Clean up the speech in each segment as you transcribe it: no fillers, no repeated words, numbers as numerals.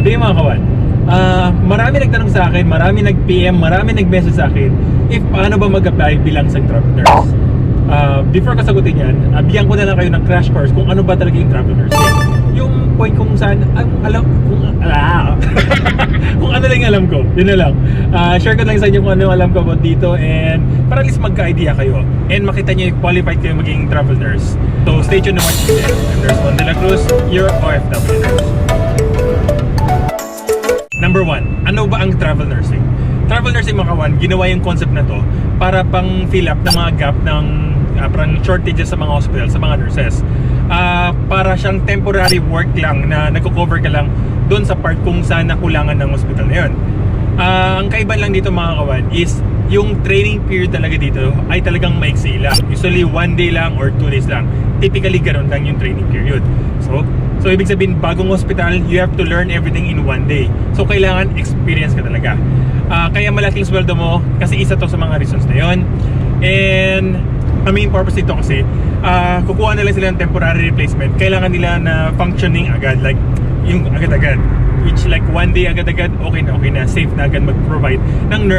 Sige mga kawan, marami nagtanong sa akin, marami nag-PM, marami nag-message sa akin if paano ba mag-apply bilang isang travel nurse. Before ko sagutin yan, bigyan ko na lang kayo ng crash course kung ano ba talaga yung travel nursing. Yung point kung saan, kung ano lang yung alam ko, yun na lang. Share ko lang sa inyo kung ano yung alam ko about dito, and para at least magka-idea kayo and makita nyo yung qualified kayo maging travel nurse. So stay tuned to watch this. I'm Nurse Juan de la Cruz, your OFW nurse. Number 1, ano ba ang travel nursing? Travel nursing mga kawan, ginawa yung concept na to para pang fill up ng mga gap ng parang shortages sa mga hospital, sa mga nurses. Para siyang temporary work lang na nagko-cover ka lang doon sa part kung saan nakulangan ng hospital na yun. Ang kaiba lang dito mga kawan is yung training period talaga dito ay talagang maiksi lang. Usually 1 day lang or 2 days lang. Typically ganun lang yung training period. So ibig sabihin, bagong hospital, you have to learn everything in 1 day. So kailangan experience ka talaga. Kaya malaking sweldo mo kasi isa to sa mga reasons na yun. And ang main purpose dito kasi kukuha na lang sila ng temporary replacement. Kailangan nila na functioning agad, like yung agad-agad, which like 1 day agad-agad, okay na, safe na agad mag-provide ng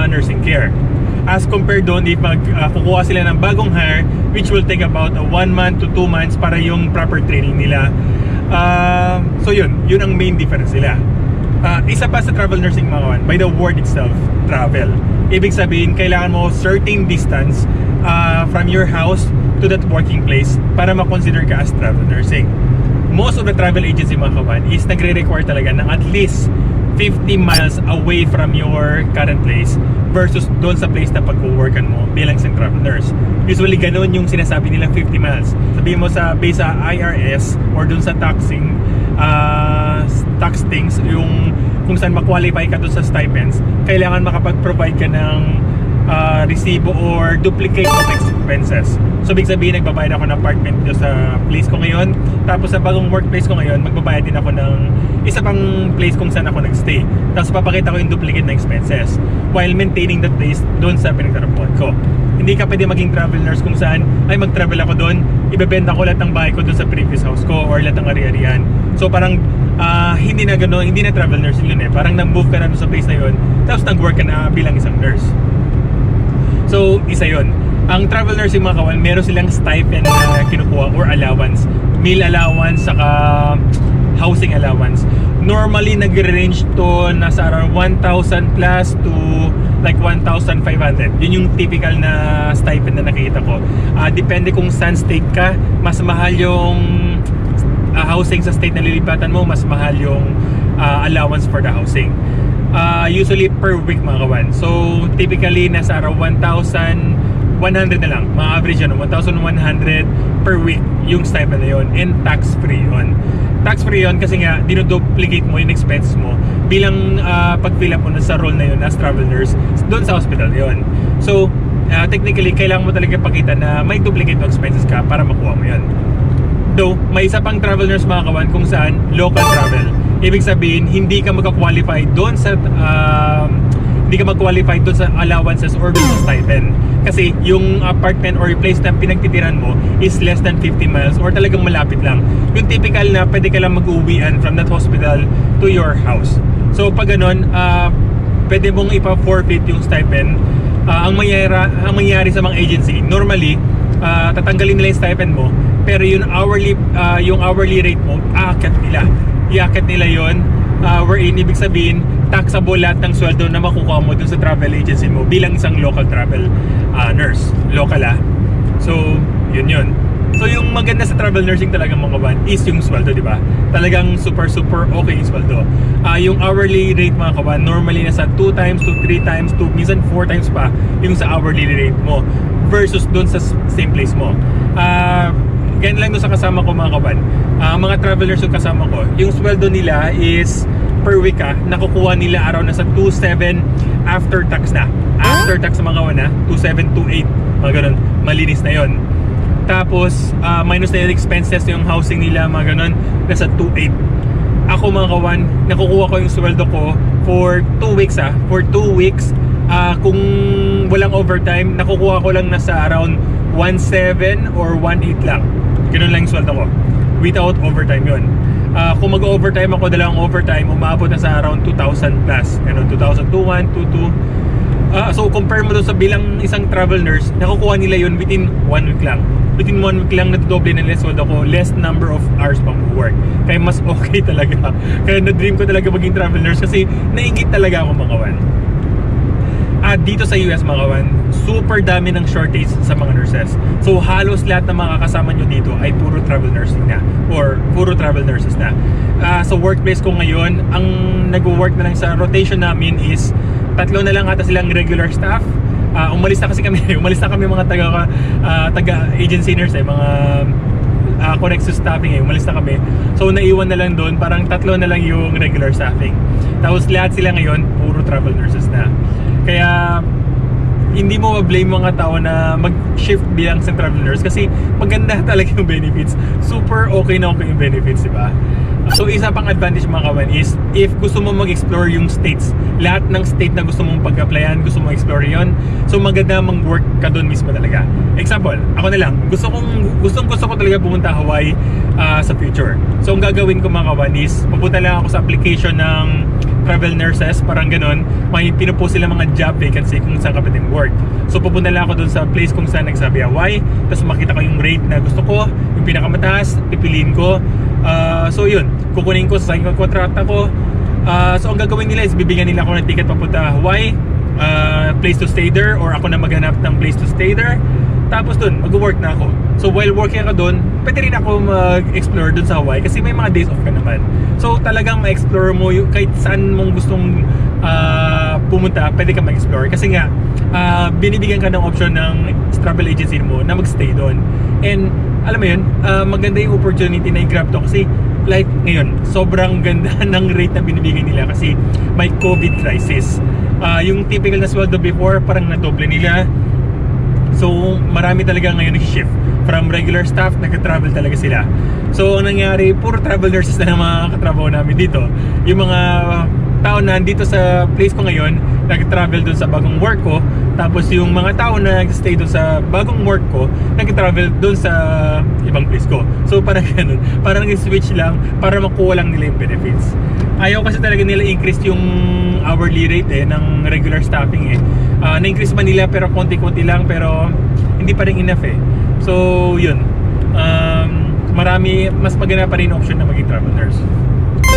nursing care. As compared doon, if kukuha sila ng bagong hire, which will take about 1 month to 2 months para yung proper training nila. So yun ang main difference nila. Isa pa sa travel nursing mga kawan, by the word itself, travel. Ibig sabihin, kailangan mo certain distance from your house to that working place para ma-consider ka as travel nursing. Most of the travel agency mga kawan is nagre-require talaga ng at least 50 miles away from your current place versus doon sa place na pag-workan mo bilang isang travel nurse. Usually ganun yung sinasabi nilang 50 miles. Sabihin mo based sa IRS or doon sa tax things, yung kung saan ma-qualify ka doon sa stipends, kailangan makapag-provide ka ng resibo or duplicate of expenses. So big sabihin, nagbabayad ako ng apartment dito sa place ko ngayon, tapos sa bagong workplace ko ngayon, magbabayad din ako ng isa pang place kung saan ako nagstay. Tapos papakita ko yung duplicate na expenses while maintaining that place doon sa pinagtarapuan ko. Hindi ka pwede maging travel nurse kung saan ay mag-travel ako doon, ibebenta ko lahat ng bahay ko doon sa previous house ko or lahat ng ari-arian. So parang hindi na gano'n, hindi na travel nurse yun eh. Parang nag-move ka na doon sa place na yun, tapos nag-work ka na bilang isang nurse. So isa yun. Ang travel nursing mga kawan, meron silang stipend na kinukuha or allowance, meal allowance, saka housing allowance. Normally nag-range to nasa around 1,000 plus to like 1,500. Yun yung typical na stipend na nakikita ko. Depende kung saan state ka, mas mahal yung housing sa state na lilipatan mo, mas mahal yung allowance for the housing. Usually per week mga kawan. So typically nasa around 1,100 na lang, mga average yun, 1,100 per week yung stipend na yun, and tax free yun. Tax free yun kasi nga dinoduplicate mo yung expenses mo bilang pag-fill up mo sa role na yun as travel nurse doon sa hospital yun. So technically kailangan mo talaga pakita na may duplicate expenses ka para makuha mo yun. Though may isa pang travel nurse mga kawan kung saan local travel. Ibig sabihin, hindi ka magka-qualify doon sa allowances or doon sa stipend. Kasi yung apartment or place na pinagtitiran mo is less than 50 miles or talagang malapit lang. Yung typical na pwede ka lang mag-uwian from that hospital to your house. So pag ganun, pwede mong ipa-forfeit yung stipend. Ang mangyayari sa mga agency, normally, tatanggalin nila yung stipend mo, pero yung hourly rate mo, iaakit nila yun, wherein ibig sabihin taxable lahat ng sweldo na makukuha mo dun sa travel agency mo bilang isang local travel nurse. Local So yun. So yung maganda sa travel nursing talaga mga kawan is yung sweldo, di ba? Talagang super okay yung sweldo. Yung hourly rate mga kawan, normally nasa 2 times to 3 times to minsan 4 times pa yung sa hourly rate mo versus dun sa same place mo. Ganyan lang doon sa kasama ko mga kawan. Mga travelers yung kasama ko, yung sweldo nila is per week nakukuha nila araw na sa 2,700 after tax na. After tax mga kawan 2,728. Mga ganun, malinis na yon. Tapos minus na yung expenses, yung housing nila mga ganun, nasa 2,800. Ako mga kawan, nakukuha ko yung sweldo ko for 2 weeks For 2 weeks, kung walang overtime, nakukuha ko lang nasa around 1,700 or 1,800 lang. Ganun lang yung sweldo ko without overtime yun. Kung mag-overtime ako, dalawang overtime, umabot na sa around 2,000 plus. 2021, 22. So compare mo doon sa bilang isang travel nurse, nakukuha nila yun within 1 week lang. Within 1 week lang natudoble na less ako, less number of hours pang work. Kaya mas okay talaga. Kaya na-dream ko talaga maging travel nurse kasi nainggit talaga ako mga kawan. At dito sa US mga kawan, super dami ng shortage sa mga nurses. So halos lahat ng mga kasama nyo dito ay puro travel nursing na or puro travel nurses na. Sa workplace ko ngayon, ang nag-work na lang sa rotation namin is 3 na lang ata silang regular staff. Umalis na kasi kami, umalis na kami mga taga agency nurse mga connected staffing umalis na kami. So naiwan na lang doon, parang 3 na lang yung regular staffing. Tapos lahat sila ngayon puro travel nurses na. Kaya hindi mo ma-blame mga tao na mag-shift bilang sa travel nurse kasi maganda talaga yung benefits. Super okay na okay yung benefits, di ba? So isa pang advantage mga kawan is if gusto mo mag-explore yung states, lahat ng state na gusto mong pag-applyan, gusto mong explore yon, so maganda mag-work ka doon mismo talaga. Example, ako na lang, gusto ko talaga pumunta Hawaii sa future. So ang gagawin ko mga kawan is pupunta lang ako sa application ng travel nurses, parang ganun. May pinupost sila mga job vacancy kung saan ka pwedeng work. So pupunta lang ako doon sa place kung saan nagsabi Hawaii, tapos makita ko yung rate na gusto ko, yung pinakamataas, pipiliin ko. So yun, kukunin ko sa kontrata ko. So ang gagawin nila is bibigyan nila ako ng ticket papunta Hawaii, place to stay there, or ako na maghanap ng place to stay there. Tapos dun, mag-work na ako. So while working ako dun, pwede rin ako mag-explore dun sa Hawaii kasi may mga days off ka naman. So talagang ma-explore mo yung kahit saan mong gustong pumunta, pwede ka mag-explore. Kasi nga, binibigyan ka ng option ng travel agency mo na mag-stay dun. And alam mo yun, maganda yung opportunity na i-grab to kasi like ngayon, sobrang ganda ng rate na binibigay nila kasi may COVID crisis. Yung typical na sweldo before, parang nadoble nila. So marami talaga ngayon nag-shift from regular staff, nag-travel talaga sila. So ang nangyari, puro travel nurses na ng mga katrabaho namin dito. Yung mga tao na dito sa place ko ngayon, nag-travel dun sa bagong work ko. Tapos yung mga tao na nag-stay dun sa bagong work ko, nag-travel dun sa ibang place ko. So parang ganun, parang nag-switch lang para makuha lang nila yung benefits. Ayaw kasi talaga nila increase yung hourly rate ng regular staffing na-increase man nila pero konti-konti lang, pero hindi pa rin enough So yun, mas maganda pa rin option na maging travel nurse.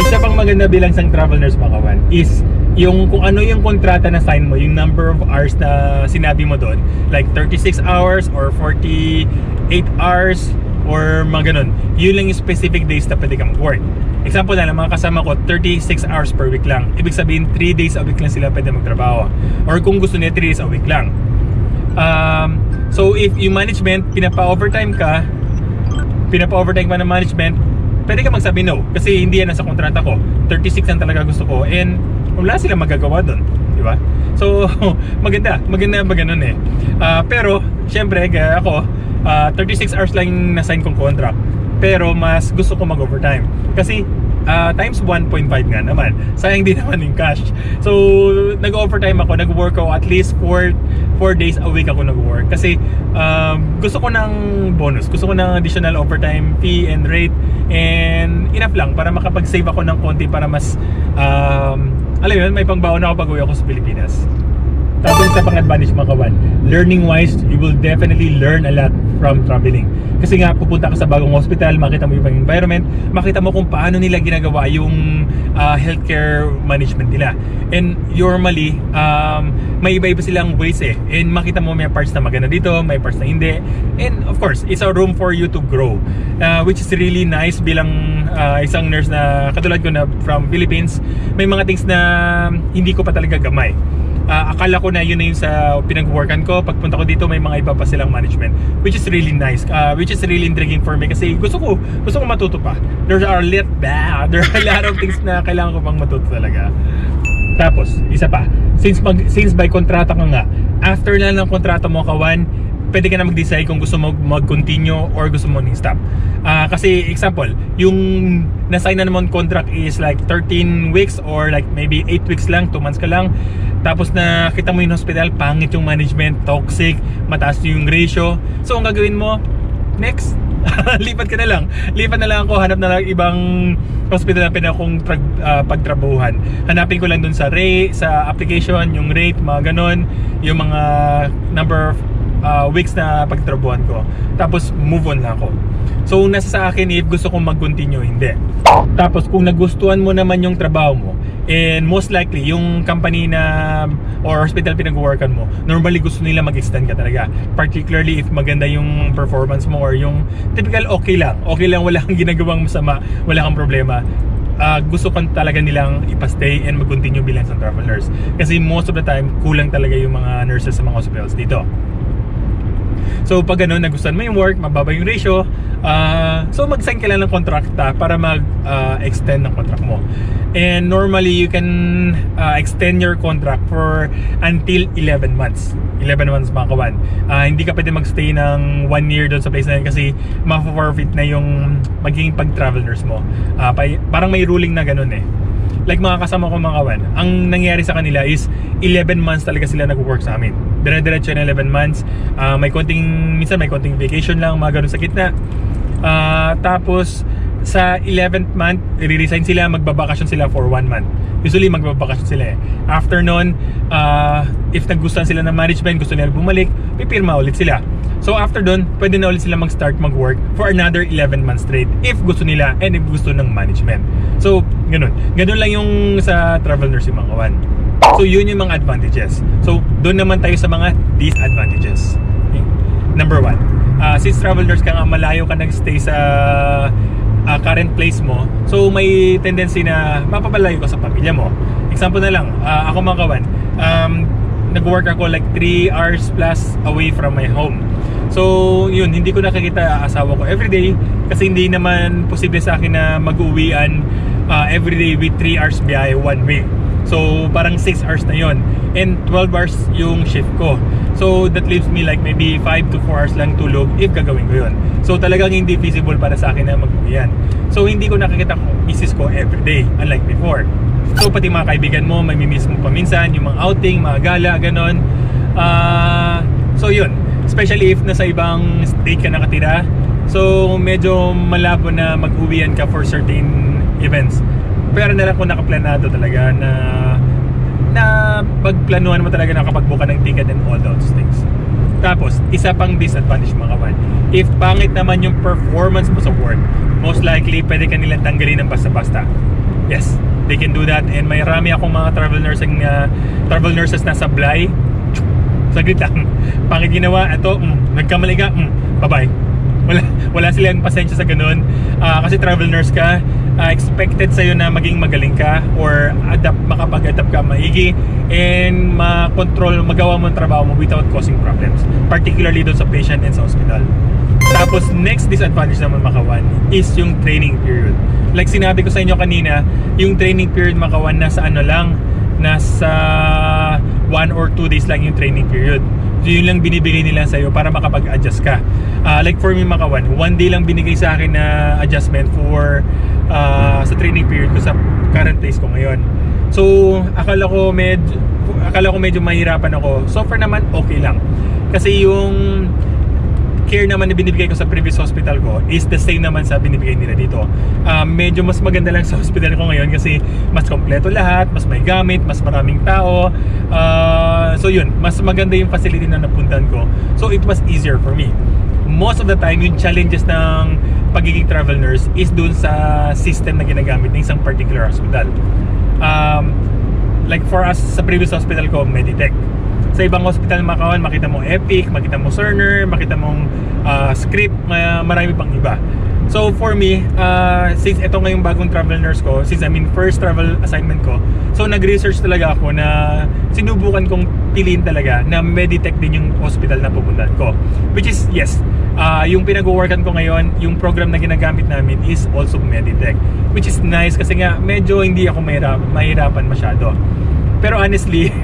Isa pang maganda bilang isang travel nurse mga kawan is yung kung ano yung kontrata na sign mo, yung number of hours na sinabi mo doon, like 36 hours or 48 hours or mga ganun. Yun lang yung specific days na pwede kang work. Example na lang, mga kasama ko 36 hours per week lang. Ibig sabihin 3 days a week lang sila pwede magtrabaho. Or kung gusto niya 3 days a week lang. So if yung management pinapa-overtime ka ng management, pwede ka magsabi no kasi hindi yan nasa kontrata ko. 36 lang talaga gusto ko and wala silang magagawa doon, di ba? So maganda ba ganun pero syempre kaya ako 36 hours lang yung na-sign kong contract, pero mas gusto ko mag-overtime kasi times 1.5 nga naman, sayang din naman yung cash. So nag-overtime ako, nag-work ako at least 4 days a week ako nag-work kasi gusto ko ng bonus, gusto ko ng additional overtime fee and rate, and enough lang para makapag-save ako ng konti para mas alam yun, may pangbaon ako pag-uwi ako sa Pilipinas. Tapos sa pang-advantage mga kawan, learning wise, you will definitely learn a lot from traveling. Kasi nga pupunta ka sa bagong hospital, makita mo yung environment, makita mo kung paano nila ginagawa yung healthcare management nila. And normally, may iba-iba silang ways and makita mo may parts na maganda dito, may parts na hindi. And of course, it's a room for you to grow, which is really nice bilang isang nurse na katulad ko na from Philippines. May mga things na hindi ko pa talaga gamay. Akala ko na yun na yun sa pinag-workan ko. Pagpunta ko dito, may mga iba pa silang management, which is really nice, which is really intriguing for me kasi gusto ko matuto pa. There are a lot of things na kailangan ko pang matuto talaga. Tapos, isa pa, since by kontrata ka nga, after na ng kontrata mo kawan, pwede ka na mag-decide kung gusto mo mag-continue or gusto mo stop. Kasi example, yung na-sign na naman contract is like 13 weeks or like maybe 8 weeks lang, 2 months ka lang. Tapos na kita mo yung hospital, pangit yung management, toxic, mataas yung ratio. So ang gagawin mo, next, Lipat ka na lang. Lipat na lang ako, hanap na lang ibang hospital na pinakong pagtrabuhan. Hanapin ko lang dun sa rate, sa application, yung rate, mga ganon, yung mga number of weeks na pagtrabuhan ko. Tapos move on lang ako. So nasa sa akin if gusto kong mag-continue, hindi. Tapos kung nagustuhan mo naman yung trabaho mo, and most likely yung company na or hospital pinag-workan mo, normally gusto nila mag-extend ka talaga, particularly if maganda yung performance mo or yung typical okay lang, wala kang ginagawang masama, wala kang problema. Gusto kan talaga nilang ipastay and mag-continue bilang isang travel nurse, kasi most of the time kulang talaga yung mga nurses sa mga hospitals dito. So pag gano'n, nagustuhan mo yung work, mababa yung ratio, so mag-sign ka lang ng kontrakta para mag-extend ng contract mo. And normally you can extend your contract for until 11 months. 11 months mga kawan. Hindi ka pwede magstay ng 1 year doon sa place na yun, kasi ma-forfeit na yung magiging pag-travel nurse mo. Parang may ruling na gano'n eh. Like mga kasama ko mga kawan, ang nangyari sa kanila is 11 months talaga sila nag-work sa amin. Dire-diretso na 11 months. Minsan may konting vacation lang, mga ganun sa gitna. Tapos sa 11th month, i-resign sila, magbabakasyon sila for 1 month. Usually magbabakasyon sila eh. After nun, if nagustuhan sila ng management, gusto nila bumalik, pipirma ulit sila. So after dun, pwede na ulit sila mag-start mag-work for another 11 months straight if gusto nila and if gusto ng management. So ganun. Ganun lang yung sa travel nursing mga kawan. So yun yung mga advantages. So doon naman tayo sa mga disadvantages. Okay? Number 1, since travel nurse ka nga, malayo ka nag-stay sa current place mo, so may tendency na mapapalayo ka sa pamilya mo. Example na lang, ako mga kawan, nag-work ako like 3 hours plus away from my home. So yun, hindi ko nakikita asawa ko everyday, kasi hindi naman posible sa akin na mag-uwian everyday with 3 hours biyahe one way. So parang 6 hours na yon, and 12 hours yung shift ko. So that leaves me like maybe 5 to 4 hours lang tulog if gagawin ko yun. So talagang hindi feasible para sa akin na mag-uwian. So hindi ko nakikita misis ko everyday, unlike before. So pati mga kaibigan mo, may mimiss mo paminsan, yung mga outing, mga gala, ganon. So yun, especially if nasa ibang state ka nakatira, so medyo malabo na mag-uwian ka for certain events. Pero na lang kung nakaplanado talaga na pagplanuhan mo talaga, nakapagbuka ng ticket and all those things. Tapos, isa pang disadvantage mga kawan, if pangit naman yung performance mo sa work, most likely pwede ka nilang tanggalin ng basta-basta. Yes, they can do that. And may rami akong mga travel nurses na sablay. Saglit lang, pangit ginawa, ito, nagkamali ka, bye-bye. Wala silang pasensya sa ganun. Kasi travel nurse ka, expected sa'yo na maging magaling ka or makapag-adapt ka maigi and magawa mo ang trabaho mo without causing problems, particularly doon sa patient and sa hospital. Tapos next disadvantage naman makawan is yung training period. Like sinabi ko sa inyo kanina, yung training period makawan nasa nasa 1 or 2 days lang yung training period. So yun lang binibigay nila sa'yo para makapag-adjust ka. Like for me makawan, 1 day lang binigay sa akin na adjustment for sa training period ko sa current place ko ngayon. So akala ko medyo mahirapan ako. So far naman okay lang, kasi yung care naman na binibigay ko sa previous hospital ko is the same naman sa binibigay nila dito. Medyo mas maganda lang sa hospital ko ngayon kasi mas kompleto lahat, mas may gamit, mas maraming tao. So yun, mas maganda yung facility na napuntahan ko. So it was easier for me. Most of the time, yung challenges ng pagiging travel nurse is dun sa system na ginagamit ng isang particular hospital. Like for us, sa previous hospital ko, Meditech. Sa ibang hospital makawan, makita mo Epic, makita mo Cerner, makita mong Script, marami pang iba. So for me, since ito ngayong bagong travel nurse ko, since first travel assignment ko, so nag-research talaga ako na sinubukan kong piliin talaga na Meditech din yung hospital na pupuntahan ko. Which is, yes, yung pinag-workan ko ngayon, yung program na ginagamit namin is also Meditech. Which is nice kasi nga medyo hindi ako mahirapan masyado. Pero honestly,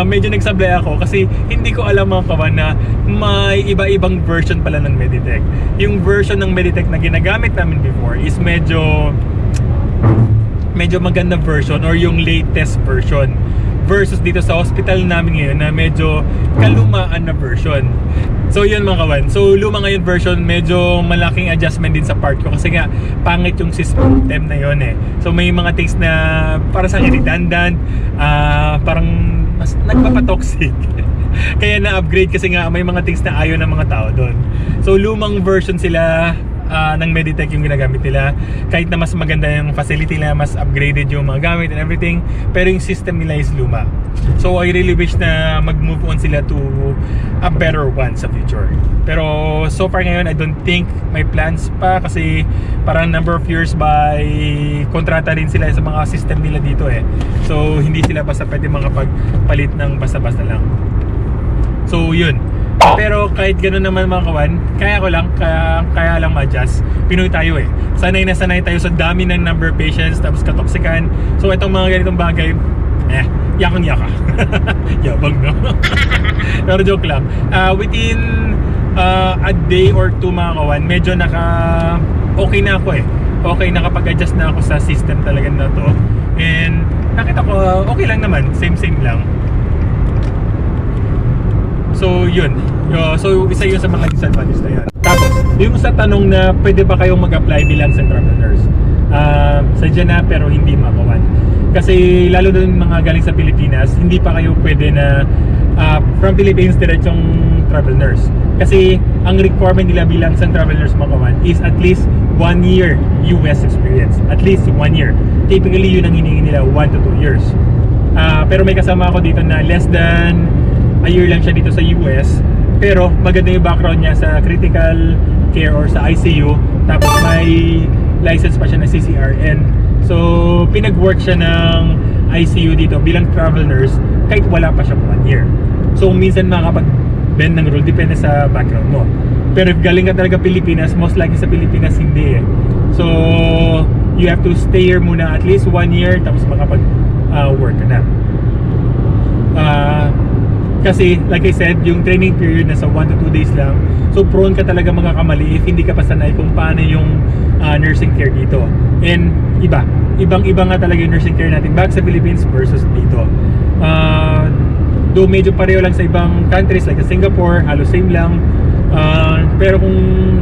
medyo nagsablay ako kasi hindi ko alam mga kawan na may iba-ibang version pala ng Meditech. Yung version ng Meditech na ginagamit namin before is medyo maganda version or yung latest version versus dito sa hospital namin ngayon na medyo kalumaan na version. So yun mga kawan. So luma ngayon version, medyo malaking adjustment din sa part ko kasi nga pangit yung system na yun eh. So may mga things na para sa akin redundant, parang mas nagpapatoxic. Kaya na-upgrade kasi nga may mga things na ayaw ng mga tao doon. So lumang version sila ng Meditech yung ginagamit nila. Kahit na mas maganda yung facility nila, mas upgraded yung mga gamit and everything, pero yung system nila is luma. So I really wish na mag-move on sila to a better one sa future. Pero so far ngayon, I don't think may plans pa kasi parang number of years by kontrata rin sila sa mga system nila dito eh. So hindi sila basta pwede makapagpalit ng basta-basta lang. So yun. Pero kahit gano'n naman mga kawan, kaya lang ma-adjust. Pinoy tayo eh. Sanay na sanay tayo sa dami ng number of patients, tapos katoksikan. So itong mga ganitong bagay, yakang-yaka. Yabang no? Pero joke lang. Within a day or two mga kawan, medyo okay na ako eh. Okay, nakapag-adjust na ako sa system talaga na to. And nakita ko, okay lang naman. Same lang. So yun. So isa yun sa mga disadvantage na yan. Tapos, yung sa tanong na pwede ba kayong mag-apply bilang central nurse? Sadya na pero hindi makawan. Kasi lalo dun mga galing sa Pilipinas, hindi pa kayo pwede na from Philippines diretsong travel nurse. Kasi ang requirement nila bilang sa travel nurse makawan is at least 1 year US experience. At least 1 year. Typically yun ang hinihingi nila, 1 to 2 years. Pero may kasama ako dito na less than a year lang siya dito sa US, pero maganda yung background niya sa critical care or sa ICU, tapos may license pa siya na CCRN. So pinag-work siya ng ICU dito bilang travel nurse kahit wala pa siya 1 year. So minsan makakapag-bend ng rule, depende sa background mo. Pero if galing ka talaga Pilipinas, most likely sa Pilipinas hindi eh. So you have to stay here muna at least 1 year, tapos makapag-work ka na. Kasi like I said, yung training period nasa 1 to 2 days lang. So prone ka talaga magkakamali if hindi ka pa sanay kung paano yung nursing care dito. And ibang-iba nga talaga yung nursing care natin back sa Philippines versus dito. Though medyo pareho lang sa ibang countries like Singapore, halos same lang. Pero kung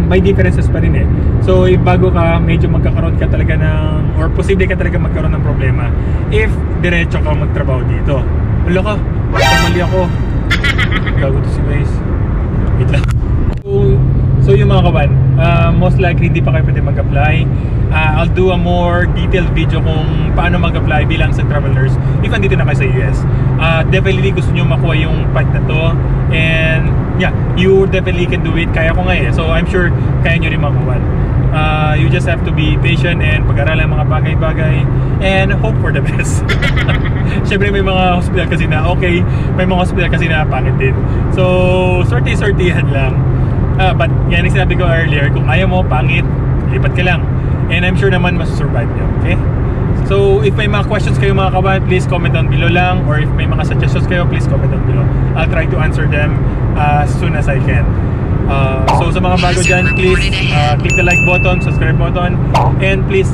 may differences pa rin eh. So if bago ka, medyo magkakaroon ka talaga ng, or posible ka talaga magkaroon ng problema if diretso ka magtrabaho dito. Wala ka, mali ako. Gago to si guys. Wait lang. So yung mga kawan, most likely hindi pa kayo pwede mag-apply. I'll do a more detailed video kung paano mag-apply bilang sa travel nurse if andito na kayo sa US. Definitely gusto nyo makuha yung part na to. And yeah, you definitely can do it. Kaya ko nga eh. So I'm sure kaya nyo rin makuha. You just have to be patient and pag-aralan mga bagay-bagay and hope for the best. Siyempre may mga hospital kasi na okay, may mga hospital kasi na pangit din. So sortihan lang. But yan yung sinabi ko earlier, kung ayaw mo pangit, lipat ka lang. And I'm sure naman masusurvive nyo. Okay? So if may mga questions kayo mga kawan, please comment down below lang. Or if may mga suggestions kayo, please comment down below. I'll try to answer them as soon as I can. So sa mga bago dyan, please click the like button, subscribe button, and please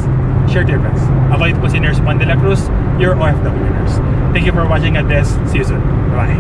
share to your friends. Ako ito po si Nurse Juan de la Cruz, your OFW nurse. Thank you for watching at this. See you soon. Bye.